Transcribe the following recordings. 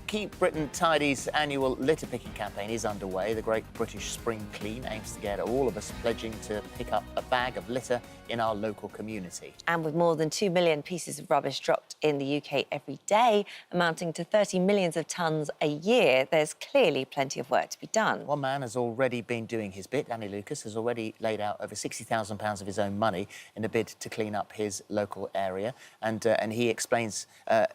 Keep Britain Tidy's annual litter picking campaign is underway. The Great British Spring Clean aims to get all of us pledging to pick up a bag of litter in our local community. And with more than 2 million pieces of rubbish dropped in the UK every day, amounting to 30 millions of tonnes a year, there's clearly plenty of work to be done. One man has already been doing his bit. Lucus has already laid out over £60,000 of his own money in a bid to clean up his local area, and he explains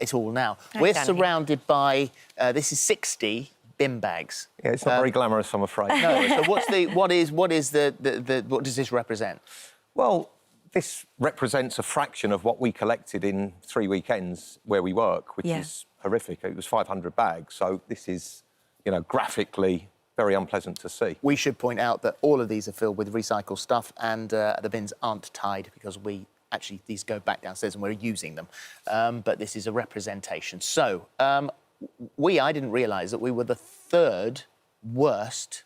it all now. We're surrounded by this is 60 bin bags. Yeah, it's not very glamorous, I'm afraid. No. So what does this represent? Well, this represents a fraction of what we collected in 3 weekends where we work, which is horrific. It was 500 bags, so this is, you know, graphically very unpleasant to see. We should point out that all of these are filled with recycled stuff, and the bins aren't tied because these go back downstairs and we're using them. But this is a representation. So, I didn't realise that we were the third worst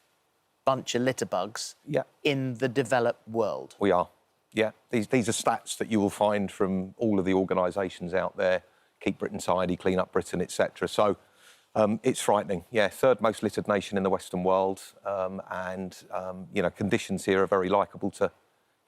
bunch of litter bugs in the developed world. We are, yeah. These are stats that you will find from all of the organisations out there, Keep Britain Tidy, Clean Up Britain, etc. So it's frightening. Yeah, third most littered nation in the Western world, you know, conditions here are very likeable to,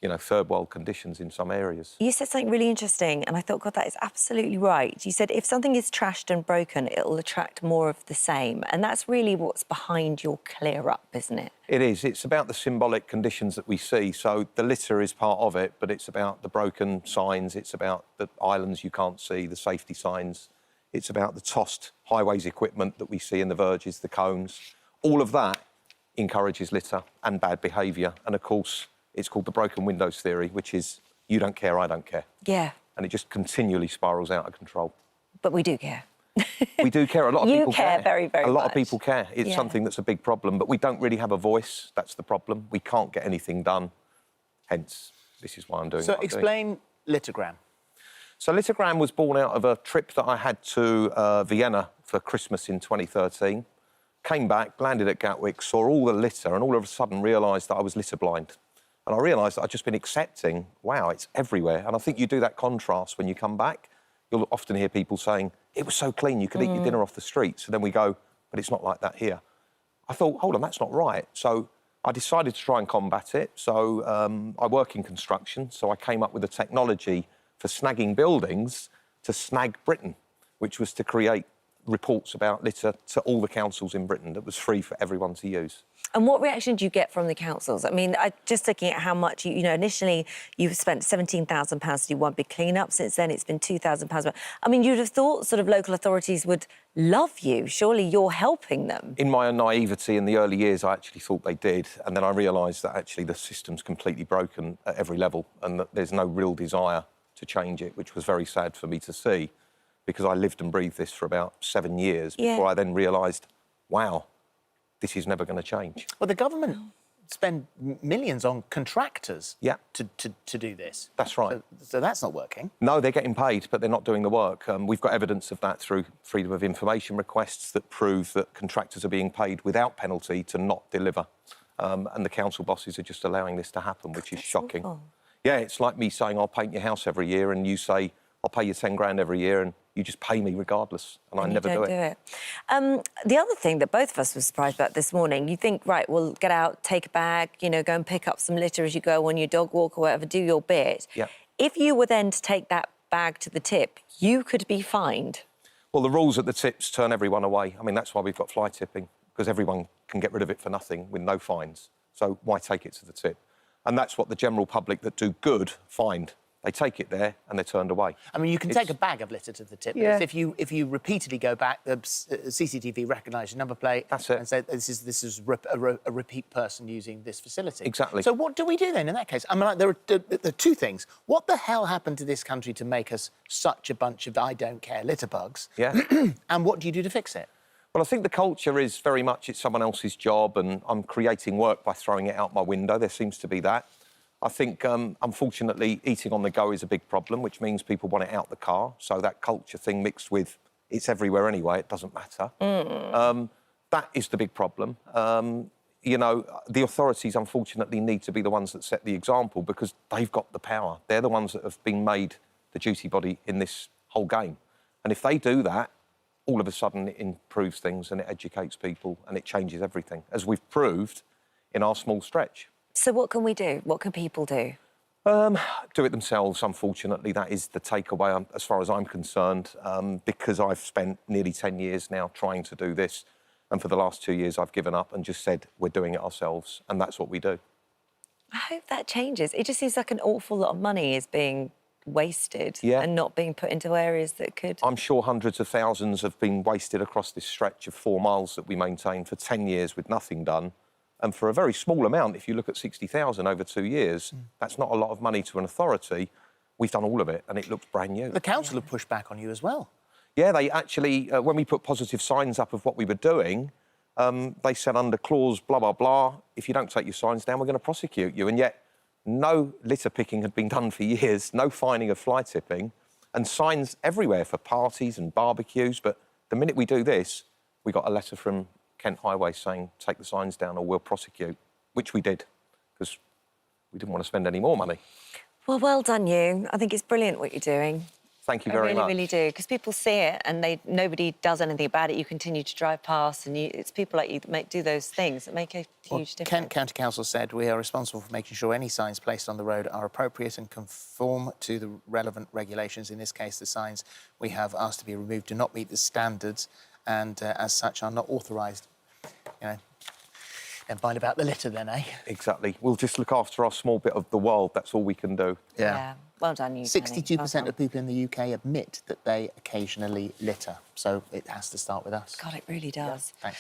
you know, third world conditions in some areas. You said something really interesting, and I thought, God, that is absolutely right. You said if something is trashed and broken, it'll attract more of the same. And that's really what's behind your clear up, isn't it? It is. It's about the symbolic conditions that we see. So the litter is part of it, but it's about the broken signs. It's about the islands you can't see, the safety signs. It's about the tossed highways equipment that we see in the verges, the cones. All of that encourages litter and bad behaviour. And, of course, it's called the broken windows theory, which is you don't care, I don't care. Yeah. And it just continually spirals out of control. But we do care. We do care. A lot of people care. You care very, very much. A lot of people care. It's something that's a big problem, but we don't really have a voice. That's the problem. We can't get anything done. Hence, this is why I'm doing it. So explain Littergram. So Littergram was born out of a trip that I had to Vienna for Christmas in 2013. Came back, landed at Gatwick, saw all the litter, and all of a sudden realised that I was litter blind. And I realised that I'd just been accepting, wow, it's everywhere. And I think you do that contrast when you come back. You'll often hear people saying, it was so clean, you could eat your dinner off the streets. And then we go, but it's not like that here. I thought, hold on, that's not right. So I decided to try and combat it. So I work in construction, so I came up with a technology for snagging buildings to snag Britain, which was to create reports about litter to all the councils in Britain that was free for everyone to use. And what reaction do you get from the councils? I mean, just looking at how much, you know, initially you've spent £17,000 to do one big clean-up. Since then, it's been £2,000. I mean, you'd have thought sort of local authorities would love you. Surely you're helping them. In my naivety in the early years, I actually thought they did. And then I realised that actually the system's completely broken at every level and that there's no real desire to change it, which was very sad for me to see, because I lived and breathed this for about 7 years before I then realised, wow, this is never going to change. Well, the government spend millions on contractors to do this. That's right. So that's not working. No, they're getting paid, but they're not doing the work. We've got evidence of that through freedom of information requests that prove that contractors are being paid without penalty to not deliver. And the council bosses are just allowing this to happen, which is shocking. Awful. Yeah, it's like me saying I'll paint your house every year and you say I'll pay you 10 grand every year and you just pay me regardless, and I never do it. The other thing that both of us were surprised about this morning, you think, right, well, get out, take a bag, you know, go and pick up some litter as you go on your dog walk or whatever, do your bit. Yeah. If you were then to take that bag to the tip, you could be fined. Well, the rules at the tips turn everyone away. I mean, that's why we've got fly tipping, because everyone can get rid of it for nothing with no fines. So why take it to the tip? And that's what the general public that do good find. They take it there and they're turned away. I mean, you can take a bag of litter to the tip. Yeah. If you repeatedly go back, the CCTV recognises your number plate. That's it. And say this is a repeat person using this facility. Exactly. So what do we do then in that case? I mean, like, there are two things. What the hell happened to this country to make us such a bunch of I don't care litter bugs? Yeah. And what do you do to fix it? Well, I think the culture is very much it's someone else's job and I'm creating work by throwing it out my window. There seems to be that. I think, unfortunately, eating on the go is a big problem, which means people want it out the car. So that culture thing mixed with it's everywhere anyway, it doesn't matter. That is the big problem. You know, the authorities, unfortunately, need to be the ones that set the example because they've got the power. They're the ones that have been made the duty body in this whole game. And if they do that, all of a sudden it improves things and it educates people and it changes everything, as we've proved in our small stretch. So what can we do? What can people do? Do it themselves, unfortunately. that is the takeaway as far as I'm concerned, because I've spent nearly 10 years now trying to do this, and for the last 2 years I've given up and just said we're doing it ourselves, and that's what we do. I hope that changes. It just seems like an awful lot of money is being wasted and not being put into areas that could... I'm sure hundreds of thousands have been wasted across this stretch of 4 miles that we maintain for 10 years with nothing done. And for a very small amount, if you look at 60,000 over 2 years, that's not a lot of money to an authority. We've done all of it, and it looks brand new. The council have pushed back on you as well. Yeah, they actually, when we put positive signs up of what we were doing, they said under clause blah, blah, blah, if you don't take your signs down, we're going to prosecute you. And yet no litter picking had been done for years, no fining of fly tipping, and signs everywhere for parties and barbecues. But the minute we do this, we got a letter from Kent Highway saying, take the signs down or we'll prosecute, which we did, because we didn't want to spend any more money. Well done you. I think it's brilliant what you're doing. Thank you very much. I really do, because people see it and nobody does anything about it. You continue to drive past, and it's people like you that do those things that make a huge difference. Kent County Council said we are responsible for making sure any signs placed on the road are appropriate and conform to the relevant regulations. In this case, the signs we have asked to be removed do not meet the standards and, as such, are not authorised. You know, never mind about the litter then, eh? Exactly. We'll just look after our small bit of the world. That's all we can do. Yeah. Well done, you. 62% of people in the UK admit that they occasionally litter, so it has to start with us. God, it really does. Yeah. Thanks.